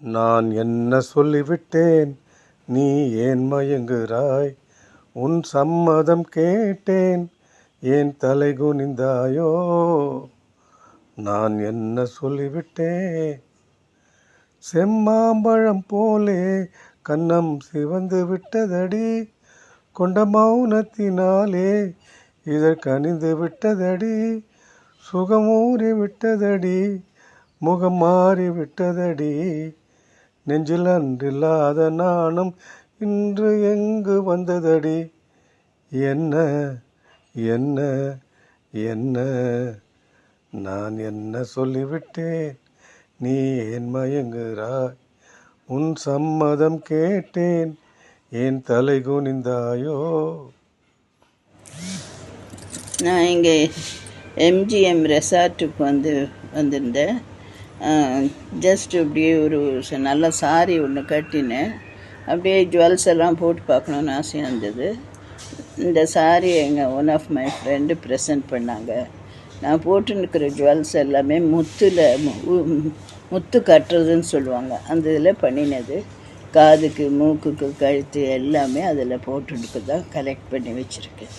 நான் என்ன சொல்லிவிட்டேன், நீ ஏன் மயங்குகிறாய்? உன் சம்மதம் கேட்டேன், ஏன் தலை குனிந்தாயோ? நான் என்ன சொல்லிவிட்டேன்? செம்மாம்பழம் போலே கன்னம் சிவந்து விட்டதடி, கொண்ட மௌனத்தினாலே இதழ் கனிந்து விட்டதடி, சுகமூறி விட்டதடி, முகம் மாறி விட்டதடி, நெஞ்சில் அன்றில்லாத நாணம் இன்று எங்கு வந்ததடி. என்ன என்ன என்ன நான் என்ன சொல்லிவிட்டேன், நீ ஏன் மயங்குகிறாய்? உன் சம்மதம் கேட்டேன், ஏன் தலை குனிந்தாயோ? நான் இங்கே எம்ஜிஎம் ரெசார்ட்டுக்கு வந்திருந்தேன். ஜஸ்ட் அப்படியே ஒரு நல்ல சாரி ஒன்று கட்டினேன். அப்படியே ஜுவல்ஸ் எல்லாம் போட்டு பார்க்கணுன்னு ஆசையாக இருந்தது. இந்த சாரி எங்கள் one of my friend present பண்ணாங்க. நான் போட்டுருக்கிற ஜுவல்ஸ் எல்லாமே முத்து கட்டுறதுன்னு சொல்லுவாங்க, அந்த இதில் பண்ணினது. காதுக்கு, மூக்குக்கு, கழுத்து எல்லாமே அதில் போட்டுருக்கு தான் கலெக்ட் பண்ணி வச்சுருக்கேன்.